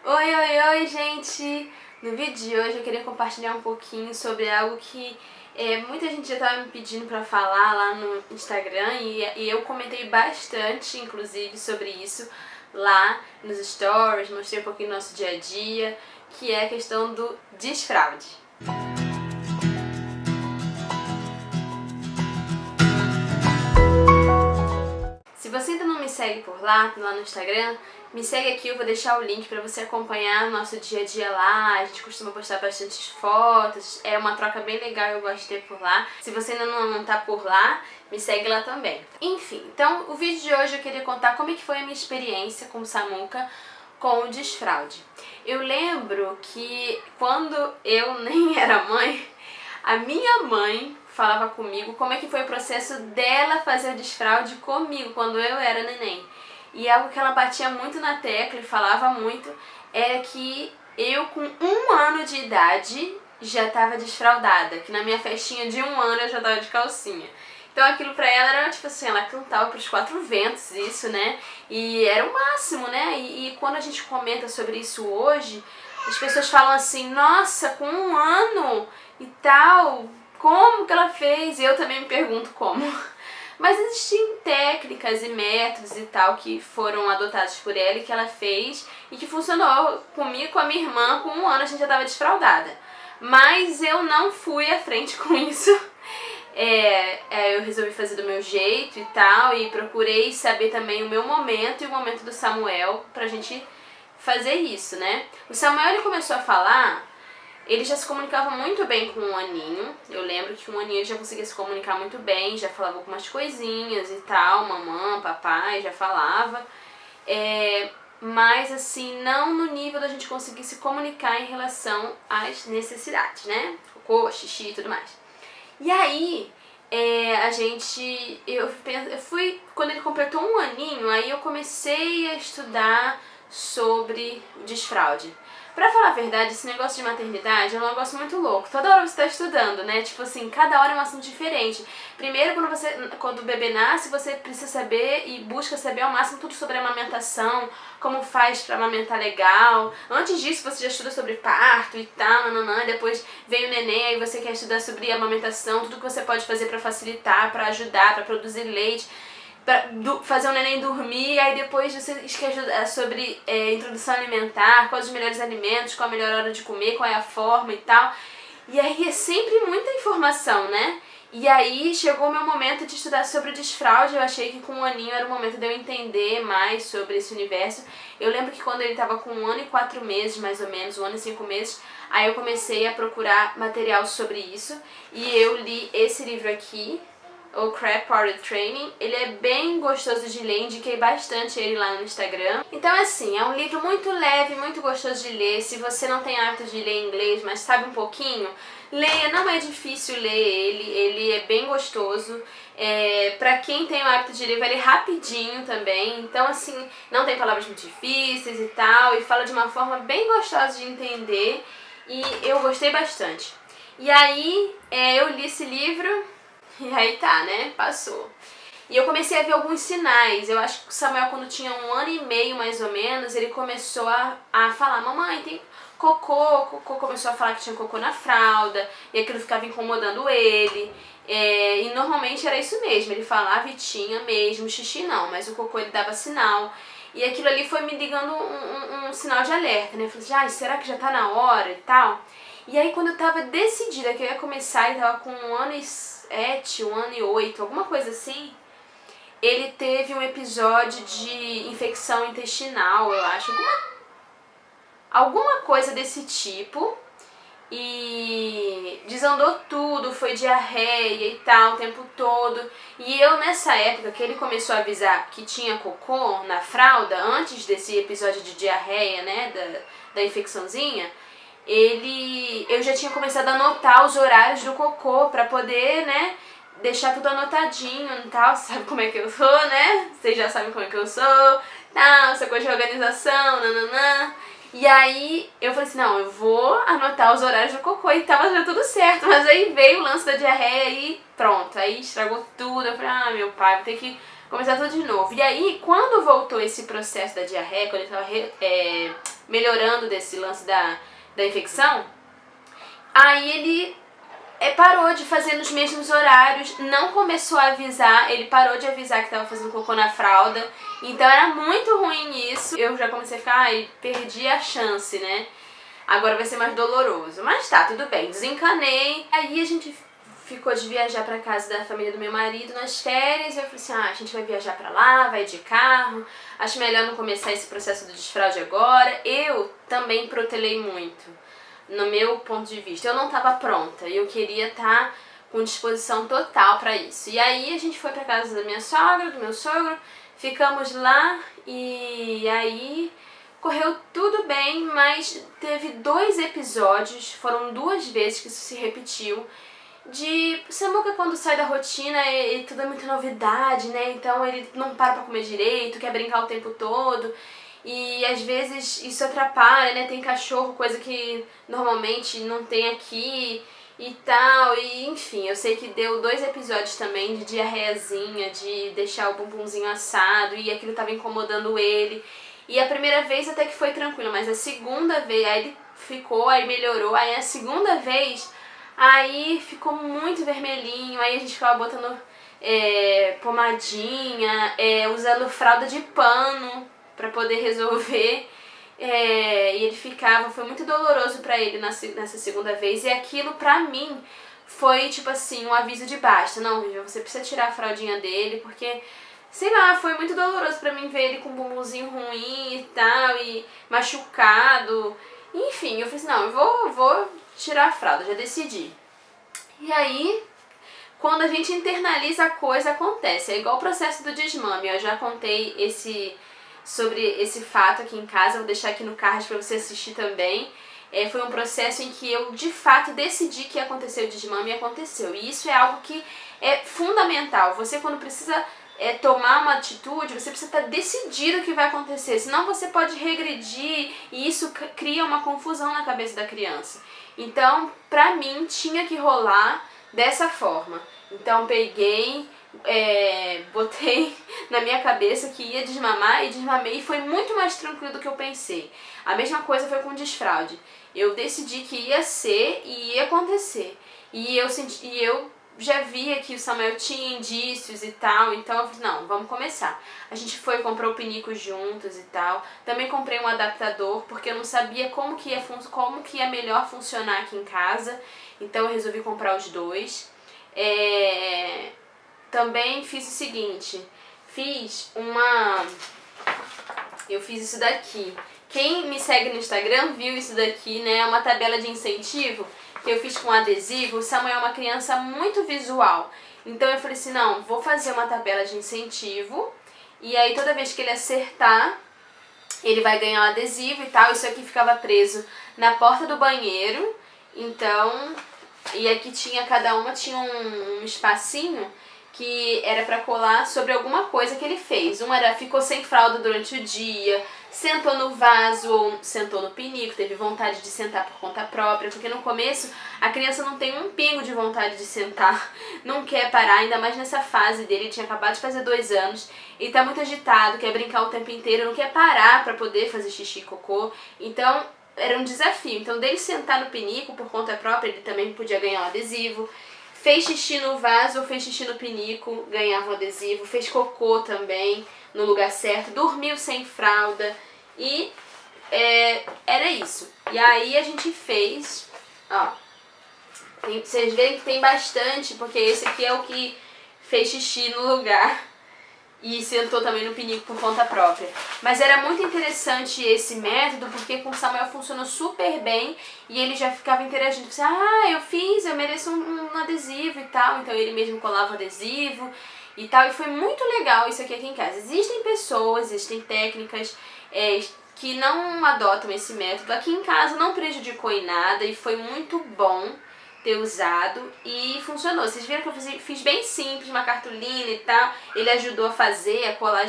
Oi, oi, oi, gente! No vídeo de hoje eu queria compartilhar um pouquinho sobre algo que muita gente já estava me pedindo para falar lá no Instagram e eu comentei bastante, inclusive, sobre isso lá nos stories, mostrei um pouquinho do nosso dia a dia, que é a questão do desfraude. Se você ainda não me segue por lá no Instagram, me segue aqui, eu vou deixar o link para você acompanhar o nosso dia a dia lá. A gente costuma postar bastante fotos, é uma troca bem legal, eu gosto de ter por lá. Se você ainda não tá por lá, me segue lá também. Enfim, então o vídeo de hoje eu queria contar como é que foi a minha experiência com o Samuca com o desfraude. Eu lembro que quando eu nem era mãe, a minha mãe falava comigo como é que foi o processo dela fazer o desfraude comigo quando eu era neném. E algo que ela batia muito na tecla e falava muito era que eu com 1 ano de idade já estava desfraudada, que na minha festinha de 1 ano eu já estava de calcinha. Então aquilo pra ela era tipo assim, ela cantava pros 4 ventos isso, né? E era o máximo, né? E quando a gente comenta sobre isso hoje, as pessoas falam assim, nossa, com 1 ano e tal, como que ela fez? E eu também me pergunto como. Mas existem técnicas e métodos e tal que foram adotados por ela e que ela fez e que funcionou comigo e com a minha irmã. Com 1 ano a gente já estava desfraudada. Mas eu não fui à frente com isso. Eu resolvi fazer do meu jeito e tal, e procurei saber também o meu momento e o momento do Samuel pra gente fazer isso, né? O Samuel ele começou a falar, ele já se comunicava muito bem com 1 aninho. Eu lembro que 1 aninho ele já conseguia se comunicar muito bem, já falava algumas coisinhas e tal, mamãe, papai, já falava. Mas assim, não no nível da gente conseguir se comunicar em relação às necessidades, né? Cocô, xixi e tudo mais. E aí, eu fui, quando ele completou 1 aninho, aí eu comecei a estudar sobre desfraude. Pra falar a verdade, esse negócio de maternidade é um negócio muito louco. Toda hora você tá estudando, né? Tipo assim, cada hora é um assunto diferente. Primeiro, quando o bebê nasce, você precisa saber e busca saber ao máximo tudo sobre a amamentação, como faz pra amamentar legal. Antes disso, você já estuda sobre parto e tal, nananã. Depois vem o neném, aí você quer estudar sobre amamentação, tudo que você pode fazer pra facilitar, pra ajudar, pra produzir leite, pra fazer o neném dormir, aí depois você quer ajudar sobre introdução alimentar, quais os melhores alimentos, qual a melhor hora de comer, qual é a forma e tal. E aí é sempre muita informação, né? E aí chegou o meu momento de estudar sobre o desfraude. Eu achei que com 1 aninho era o momento de eu entender mais sobre esse universo. Eu lembro que quando ele estava com 1 ano e 4 meses, mais ou menos, 1 ano e 5 meses, aí eu comecei a procurar material sobre isso. E eu li esse livro aqui, o Crap Potty Training. Ele é bem gostoso de ler, indiquei bastante ele lá no Instagram. Então assim, é um livro muito leve, muito gostoso de ler. Se você não tem hábito de ler inglês, mas sabe um pouquinho, leia, não é difícil ler ele é bem gostoso. Pra quem tem o hábito de ler, vai ler rapidinho também. Então assim, não tem palavras muito difíceis e tal, e fala de uma forma bem gostosa de entender, e eu gostei bastante. E aí, eu li esse livro. E aí tá, né? Passou. E eu comecei a ver alguns sinais. Eu acho que o Samuel, quando tinha 1 ano e meio, mais ou menos, ele começou a falar, mamãe, tem cocô. Cocô, começou a falar que tinha cocô na fralda, e aquilo ficava incomodando ele. E normalmente era isso mesmo, ele falava e tinha mesmo, xixi não, mas o cocô ele dava sinal. E aquilo ali foi me ligando um sinal de alerta, né? Eu falei assim, será que já tá na hora e tal? E aí quando eu tava decidida que eu ia começar e tava com 1 ano e 7, 1 ano e 8, alguma coisa assim, ele teve um episódio de infecção intestinal, eu acho, alguma coisa desse tipo, e desandou tudo, foi diarreia e tal o tempo todo. E eu nessa época que ele começou a avisar que tinha cocô na fralda, antes desse episódio de diarreia, né, da infecçãozinha, eu já tinha começado a anotar os horários do cocô pra poder, né, deixar tudo anotadinho e tal. Sabe como é que eu sou, né? Vocês já sabem como é que eu sou, tal, essa coisa de organização, nananã. E aí eu falei assim, não, eu vou anotar os horários do cocô, e tava já tudo certo. Mas aí veio o lance da diarreia e pronto, aí estragou tudo. Eu falei, meu pai, vou ter que começar tudo de novo. E aí, quando voltou esse processo da diarreia, quando ele tava melhorando desse lance da infecção, aí ele parou de fazer nos mesmos horários, não começou a avisar, ele parou de avisar que tava fazendo cocô na fralda, então era muito ruim isso. Eu já comecei a ficar, ai, perdi a chance, né? Agora vai ser mais doloroso. Mas tá, tudo bem, desencanei. Aí a gente ficou de viajar pra casa da família do meu marido nas férias. Eu falei assim, a gente vai viajar pra lá, vai de carro. Acho melhor não começar esse processo do desfraude agora. Eu também protelei muito, no meu ponto de vista. Eu não tava pronta e eu queria estar com disposição total pra isso. E aí a gente foi pra casa da minha sogra, do meu sogro, ficamos lá e aí correu tudo bem, mas teve 2 episódios, foram 2 vezes que isso se repetiu, de Samuca quando sai da rotina e tudo é muita novidade, né? Então ele não para pra comer direito, quer brincar o tempo todo e às vezes isso atrapalha, né? Tem cachorro, coisa que normalmente não tem aqui e tal, e enfim, eu sei que deu 2 episódios também de diarreiazinha, de deixar o bumbumzinho assado e aquilo tava incomodando ele. E a primeira vez até que foi tranquilo, mas a segunda vez, aí ele ficou, aí melhorou, aí a segunda vez, aí ficou muito vermelhinho, aí a gente ficava botando pomadinha, usando fralda de pano pra poder resolver. E ele ficava, foi muito doloroso pra ele nessa segunda vez, e aquilo pra mim foi tipo assim, um aviso de basta. Não, Vivian, você precisa tirar a fraldinha dele, porque sei lá, foi muito doloroso pra mim ver ele com um bumbumzinho ruim e tal, e machucado. Enfim, eu falei assim, não, eu vou tirar a fralda, já decidi. E aí, quando a gente internaliza a coisa, acontece. É igual o processo do desmame. Eu já contei sobre esse fato aqui em casa, vou deixar aqui no card pra você assistir também. Foi um processo em que eu, de fato, decidi que ia acontecer o desmame e aconteceu. E isso é algo que é fundamental. Você, quando precisa tomar uma atitude, você precisa estar decidido que vai acontecer, senão você pode regredir e isso cria uma confusão na cabeça da criança. Então, pra mim, tinha que rolar dessa forma. Então, peguei, botei na minha cabeça que ia desmamar e desmamei e foi muito mais tranquilo do que eu pensei. A mesma coisa foi com o desfraude. Eu decidi que ia ser e ia acontecer. E eu já via que o Samuel tinha indícios e tal, então eu falei, não, vamos começar. A gente foi e comprou o pinico juntos e tal. Também comprei um adaptador, porque eu não sabia como que ia melhor funcionar aqui em casa. Então eu resolvi comprar os 2. Também fiz o seguinte, eu fiz isso daqui. Quem me segue no Instagram viu isso daqui, né? É uma tabela de incentivo que eu fiz com adesivo. O Samuel é uma criança muito visual. Então eu falei assim, não, vou fazer uma tabela de incentivo. E aí toda vez que ele acertar, ele vai ganhar um adesivo e tal. Isso aqui ficava preso na porta do banheiro. Então, e aqui cada uma tinha um espacinho que era pra colar sobre alguma coisa que ele fez. Ficou sem fralda durante o dia, sentou no vaso ou sentou no pinico, teve vontade de sentar por conta própria, porque no começo a criança não tem um pingo de vontade de sentar, não quer parar, ainda mais nessa fase dele, ele tinha acabado de fazer 2 anos, ele tá muito agitado, quer brincar o tempo inteiro, não quer parar pra poder fazer xixi e cocô, então era um desafio. Então dele sentar no pinico por conta própria, ele também podia ganhar um adesivo. Fez xixi no vaso ou fez xixi no pinico, ganhava um adesivo. Fez cocô também, no lugar certo. Dormiu sem fralda. E era isso. E aí a gente fez, ó. Vocês veem que tem bastante, porque esse aqui é o que fez xixi no lugar. E sentou também no pinico por conta própria. Mas era muito interessante esse método, porque com o Samuel funcionou super bem e ele já ficava interagindo. Assim, eu mereço um adesivo e tal. Então ele mesmo colava o adesivo e tal. E foi muito legal isso aqui em casa. Existem pessoas, existem técnicas que não adotam esse método. Aqui em casa não prejudicou em nada e foi muito bom ter usado e funcionou. Vocês viram que eu fiz bem simples, uma cartolina e tal. Ele ajudou a fazer, a colar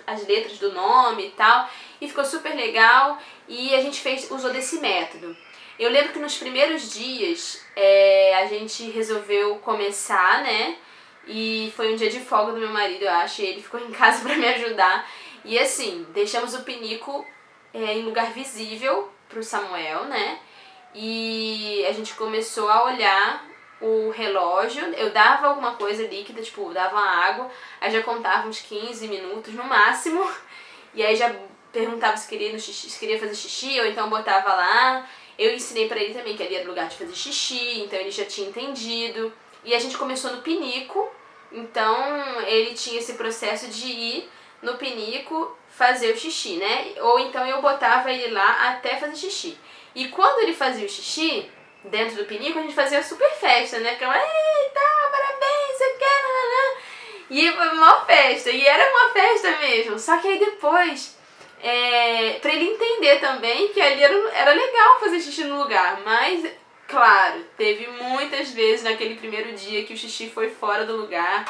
as letras do nome e tal. E ficou super legal e a gente usou desse método. Eu lembro que nos primeiros dias a gente resolveu começar, né? E foi um dia de folga do meu marido, eu acho, e ele ficou em casa pra me ajudar. E assim, deixamos o pinico em lugar visível pro Samuel, né? E a gente começou a olhar o relógio. Eu dava alguma coisa líquida, tipo, dava uma água, aí já contava uns 15 minutos no máximo. E aí já perguntava se queria, se queria fazer xixi, ou então botava lá. Eu ensinei pra ele também que ali era o lugar de fazer xixi, então ele já tinha entendido. E a gente começou no pinico, então ele tinha esse processo de ir no pinico fazer o xixi, né? Ou então eu botava ele lá até fazer xixi. E quando ele fazia o xixi, dentro do pinico, a gente fazia super festa, né? Ficava, eita, parabéns, você quer, nananã. E foi uma festa, e era uma festa mesmo. Só que aí depois, pra ele entender também que ali era legal fazer xixi no lugar, mas, claro, teve muitas vezes naquele primeiro dia que o xixi foi fora do lugar.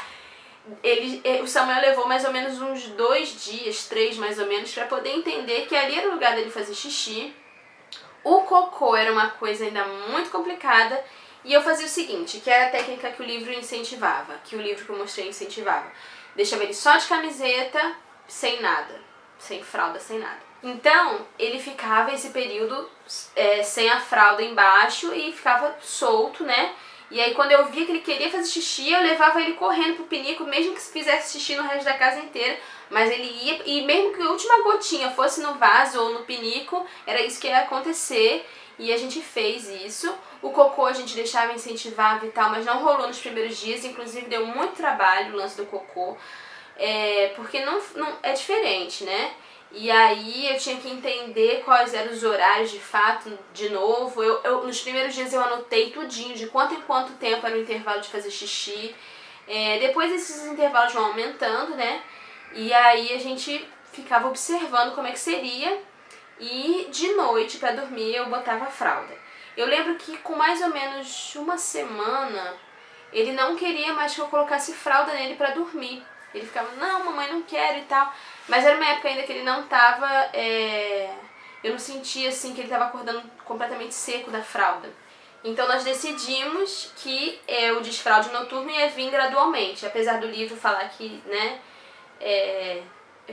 O Samuel levou mais ou menos uns 2 dias, 3 mais ou menos, pra poder entender que ali era o lugar dele fazer xixi. O cocô era uma coisa ainda muito complicada. E eu fazia o seguinte, que era a técnica que o livro incentivava, que o livro que eu mostrei incentivava. Deixava ele só de camiseta, sem nada, sem fralda, sem nada. Então, ele ficava esse período sem a fralda embaixo e ficava solto, né? E aí quando eu via que ele queria fazer xixi, eu levava ele correndo pro pinico, mesmo que fizesse xixi no resto da casa inteira. Mas ele ia, e mesmo que a última gotinha fosse no vaso ou no pinico, era isso que ia acontecer. E a gente fez isso. O cocô a gente deixava, incentivava e tal, mas não rolou nos primeiros dias. Inclusive deu muito trabalho o lance do cocô, porque não é diferente, né? E aí eu tinha que entender quais eram os horários de fato, de novo. Nos primeiros dias eu anotei tudinho, de quanto em quanto tempo era o intervalo de fazer xixi. Depois esses intervalos vão aumentando, né? E aí a gente ficava observando como é que seria. E de noite, pra dormir, eu botava a fralda. Eu lembro que com mais ou menos uma semana, ele não queria mais que eu colocasse fralda nele pra dormir. Ele ficava, não, mamãe, não quero e tal. Mas era uma época ainda que ele não tava... eu não sentia assim que ele tava acordando completamente seco da fralda. Então nós decidimos que o desfraude noturno ia vir gradualmente. Apesar do livro falar que, né, é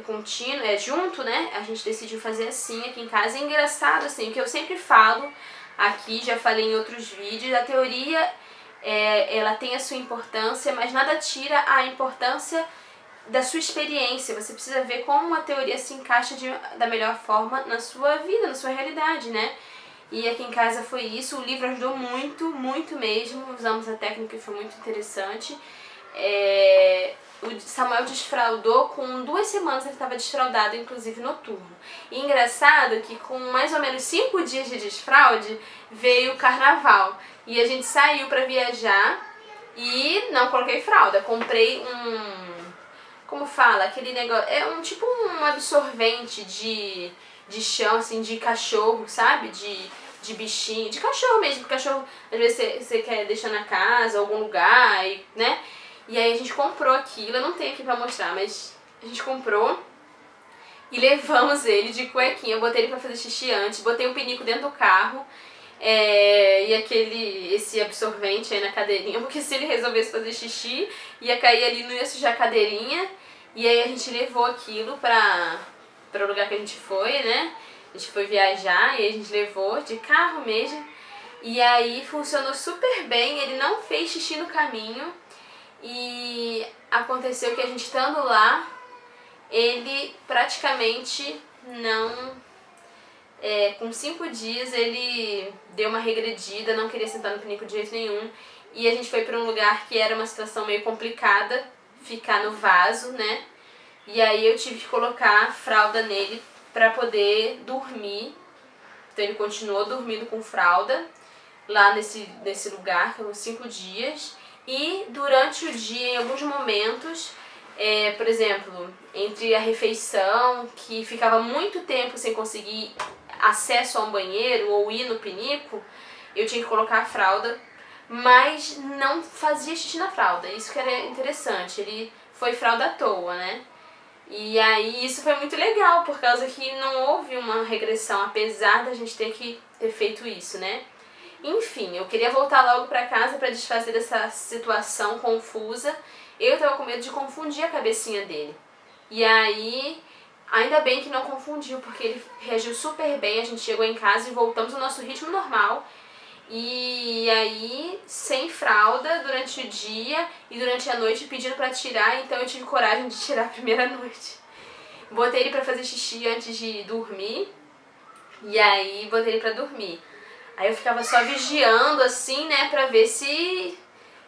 contínuo, é junto, né? A gente decidiu fazer assim aqui em casa. É engraçado, assim, o que eu sempre falo aqui, já falei em outros vídeos, a teoria, ela tem a sua importância, mas nada tira a importância da sua experiência. Você precisa ver como a teoria se encaixa da melhor forma na sua vida, na sua realidade, né? E aqui em casa foi isso. O livro ajudou muito, muito mesmo. Usamos a técnica que foi muito interessante. O Samuel desfraudou, com 2 semanas ele estava desfraudado, inclusive noturno. E engraçado que com mais ou menos 5 dias de desfraude veio o carnaval. E a gente saiu pra viajar e não coloquei fralda. Comprei como fala? Aquele negócio... tipo um absorvente de chão, assim, de cachorro, sabe? De bichinho, de cachorro mesmo. Porque cachorro, às vezes você quer deixar na casa, algum lugar, né? E aí a gente comprou aquilo, eu não tenho aqui pra mostrar, mas a gente comprou e levamos ele de cuequinha. Eu botei ele pra fazer xixi antes, botei um pinico dentro do carro e esse absorvente aí na cadeirinha, porque se ele resolvesse fazer xixi, ia cair ali, não ia sujar a cadeirinha. E aí a gente levou aquilo para o lugar que a gente foi, né? A gente foi viajar e a gente levou de carro mesmo. E aí funcionou super bem, ele não fez xixi no caminho. E aconteceu que a gente estando lá, ele praticamente não... com 5 dias ele deu uma regredida, não queria sentar no pinico de jeito nenhum. E a gente foi para um lugar que era uma situação meio complicada, ficar no vaso, né? E aí eu tive que colocar fralda nele pra poder dormir. Então ele continuou dormindo com fralda lá nesse lugar, que foram 5 dias. E durante o dia, em alguns momentos, por exemplo, entre a refeição, que ficava muito tempo sem conseguir acesso a um banheiro ou ir no pinico, eu tinha que colocar a fralda, mas não fazia xixi na fralda. Isso que era interessante, ele foi fralda à toa, né? E aí isso foi muito legal, por causa que não houve uma regressão, apesar da gente ter feito isso, né? Enfim, eu queria voltar logo pra casa pra desfazer dessa situação confusa. eu tava com medo de confundir a cabecinha dele. E aí, ainda bem que não confundiu, porque ele reagiu super bem, a gente chegou em casa e voltamos ao nosso ritmo normal. E aí, sem fralda durante o dia e durante a noite pedindo pra tirar, então eu tive coragem de tirar a primeira noite. Botei ele pra fazer xixi antes de dormir, e aí botei ele pra dormir. Aí eu ficava só vigiando assim, né, pra ver se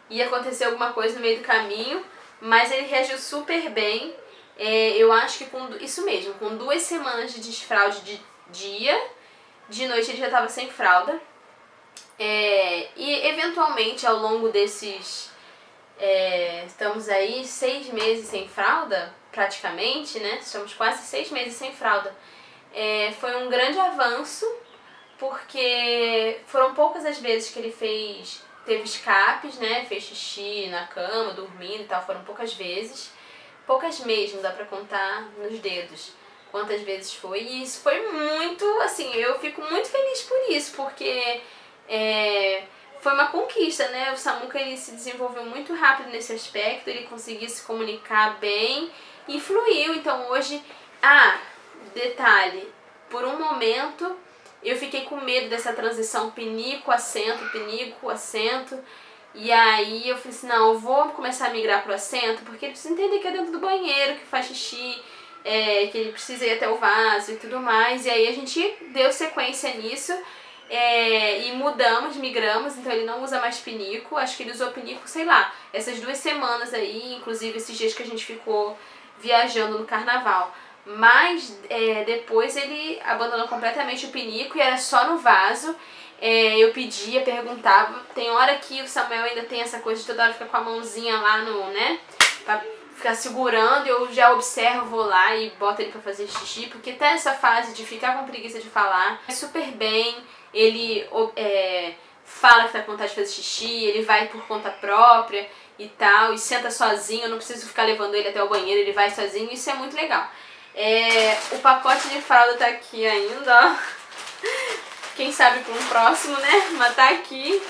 ia acontecer alguma coisa no meio do caminho, mas ele reagiu super bem. Eu acho que isso mesmo, com 2 semanas de desfraude de dia, de noite ele já tava sem fralda. E eventualmente ao longo desses, estamos aí 6 meses sem fralda, praticamente, né? Estamos quase 6 meses sem fralda. Foi um grande avanço, porque foram poucas as vezes que ele teve escapes, né? Fez xixi na cama, dormindo e tal, foram poucas vezes. Poucas mesmo, dá pra contar nos dedos quantas vezes foi. E isso foi muito, assim, eu fico muito feliz por isso, porque foi uma conquista, né? O Samuca, ele se desenvolveu muito rápido nesse aspecto, ele conseguia se comunicar bem e fluiu. Então hoje, detalhe, por um momento eu fiquei com medo dessa transição pinico-assento, pinico-assento, e aí eu falei assim, não, eu vou começar a migrar pro assento, porque ele precisa entender que é dentro do banheiro que faz xixi, que ele precisa ir até o vaso e tudo mais. E aí a gente deu sequência nisso, e migramos, então ele não usa mais pinico. Acho que ele usou pinico, sei lá, essas 2 semanas aí, inclusive esses dias que a gente ficou viajando no carnaval. Mas depois ele abandonou completamente o pinico e era só no vaso. Eu pedia, perguntava. Tem hora que o Samuel ainda tem essa coisa de toda hora ficar com a mãozinha lá pra ficar segurando. Eu já observo, vou lá e boto ele pra fazer xixi, porque tá essa fase de ficar com preguiça de falar. É super bem, ele fala que tá com vontade de fazer xixi, ele vai por conta própria e tal, e senta sozinho, eu não preciso ficar levando ele até o banheiro, ele vai sozinho, isso é muito legal. O pacote de fralda tá aqui ainda, ó. Quem sabe para um próximo, né? Mas tá aqui.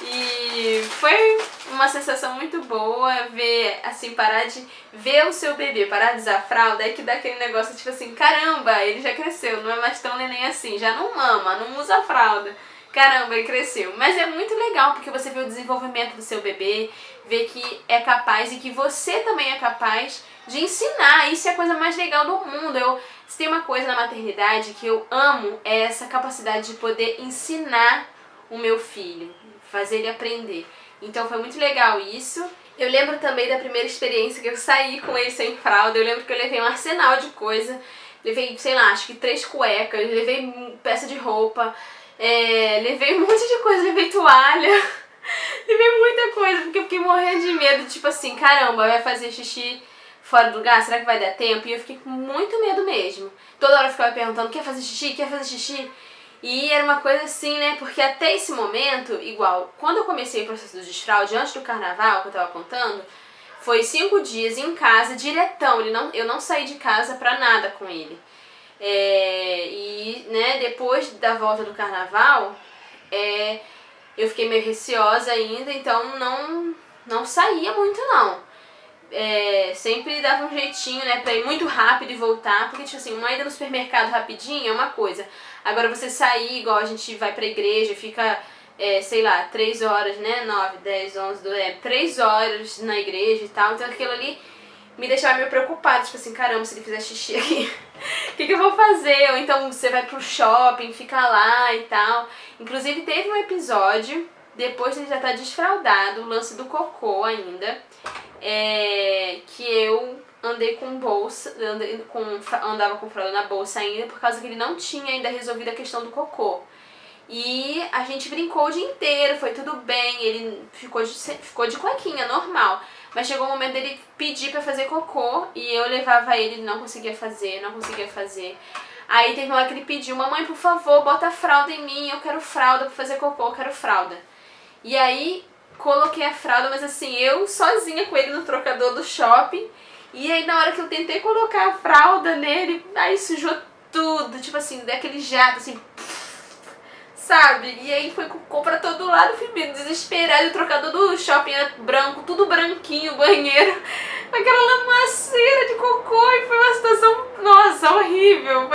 E foi uma sensação muito boa ver, assim, parar de ver o seu bebê, parar de usar a fralda, é que dá aquele negócio tipo assim, caramba, ele já cresceu, não é mais tão neném assim, já não mama, não usa a fralda. Caramba, ele cresceu. Mas é muito legal, porque você vê o desenvolvimento do seu bebê, vê que é capaz e que você também é capaz de ensinar. Isso é a coisa mais legal do mundo. Se tem uma coisa na maternidade que eu amo, é essa capacidade de poder ensinar o meu filho, fazer ele aprender. Então foi muito legal isso. Eu lembro também da primeira experiência que eu saí com ele sem fralda. Eu lembro que eu levei um arsenal de coisa. Levei, sei lá, acho que 3 cuecas, levei peça de roupa, levei um monte de coisa, levei toalha, levei muita coisa, porque eu fiquei morrendo de medo, tipo assim, caramba, vai fazer xixi fora do lugar, será que vai dar tempo? E eu fiquei com muito medo mesmo. Toda hora eu ficava perguntando, quer fazer xixi? Quer fazer xixi? E era uma coisa assim, né, porque até esse momento, igual, quando eu comecei o processo do desfraude, antes do carnaval, que eu tava contando, foi 5 dias em casa, diretão, eu não saí de casa pra nada com ele. E, né, depois da volta do carnaval, eu fiquei meio receosa ainda, então não saía muito não. Sempre dava um jeitinho, né, pra ir muito rápido e voltar, porque tipo assim, uma ida no supermercado rapidinho é uma coisa, agora você sair, igual a gente vai pra igreja, fica, sei lá, 3 horas, né, 9, 10, 11, 12, 3 horas na igreja e tal, então aquilo ali me deixava meio preocupada, tipo assim, caramba, se ele fizer xixi aqui, o que eu vou fazer? Ou então você vai pro shopping, fica lá e tal. Inclusive teve um episódio, depois ele já tá desfraldado, o lance do cocô ainda, que eu andei com bolsa, andava com fralda na bolsa ainda, por causa que ele não tinha ainda resolvido a questão do cocô. E a gente brincou o dia inteiro, foi tudo bem, ele ficou de cuequinha, normal. Mas chegou o momento dele pedir pra fazer cocô e eu levava ele não conseguia fazer. Aí teve uma hora que ele pediu, mamãe, por favor, bota a fralda em mim, eu quero fralda pra fazer cocô, eu quero fralda. E aí coloquei a fralda, mas assim, eu sozinha com ele no trocador do shopping. E aí na hora que eu tentei colocar a fralda nele, aí sujou tudo, tipo assim, daquele jato assim, sabe? E aí foi cocô pra todo lado, fui meio desesperada, o trocador do shopping era branco, tudo branquinho, o banheiro, aquela lamaceira de cocô, e foi uma situação, nossa, horrível,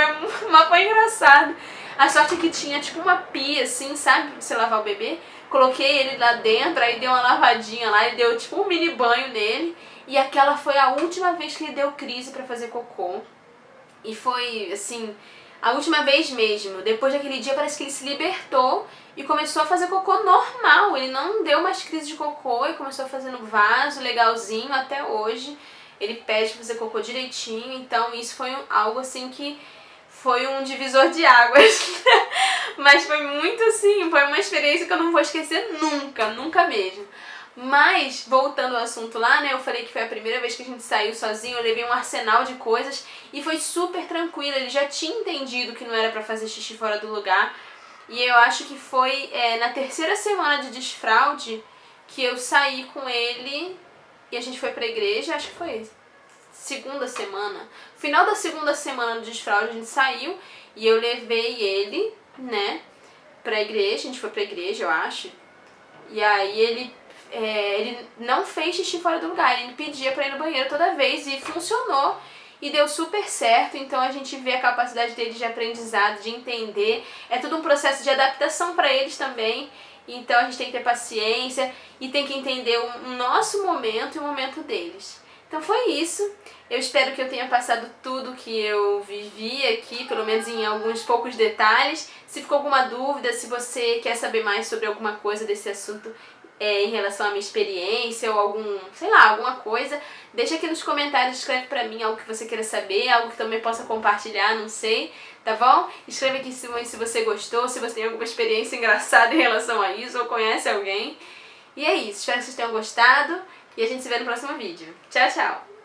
mas foi engraçado. A sorte é que tinha tipo uma pia assim, sabe, pra você lavar o bebê. Coloquei ele lá dentro, aí dei uma lavadinha lá e deu tipo um mini banho nele. E aquela foi a última vez que ele deu crise pra fazer cocô. E foi, assim, a última vez mesmo. Depois daquele dia parece que ele se libertou e começou a fazer cocô normal. Ele não deu mais crise de cocô e começou a fazer no vaso, legalzinho, até hoje. Ele pede pra fazer cocô direitinho, então isso foi algo assim que foi um divisor de águas. Mas foi muito assim, foi uma experiência que eu não vou esquecer nunca, nunca mesmo. Mas, voltando ao assunto lá, né, eu falei que foi a primeira vez que a gente saiu sozinho, eu levei um arsenal de coisas e foi super tranquilo, ele já tinha entendido que não era pra fazer xixi fora do lugar. E eu acho que foi na terceira semana de desfraude que eu saí com ele e a gente foi pra igreja, acho que foi segunda semana. Final da segunda semana do desfraude a gente saiu e eu levei ele, né, pra igreja, a gente foi pra igreja, eu acho. E aí ele não fez xixi fora do lugar, ele pedia pra ir no banheiro toda vez e funcionou e deu super certo. Então a gente vê a capacidade deles de aprendizado, de entender, é tudo um processo de adaptação pra eles também. Então a gente tem que ter paciência e tem que entender o nosso momento e o momento deles. Então foi isso. Eu espero que eu tenha passado tudo que eu vivi aqui, pelo menos em alguns poucos detalhes. Se ficou alguma dúvida, se você quer saber mais sobre alguma coisa desse assunto em relação à minha experiência ou alguma coisa, deixa aqui nos comentários, escreve pra mim algo que você queira saber, algo que também possa compartilhar, não sei, tá bom? Escreve aqui se você gostou, se você tem alguma experiência engraçada em relação a isso ou conhece alguém. E é isso, espero que vocês tenham gostado e a gente se vê no próximo vídeo. Tchau, tchau!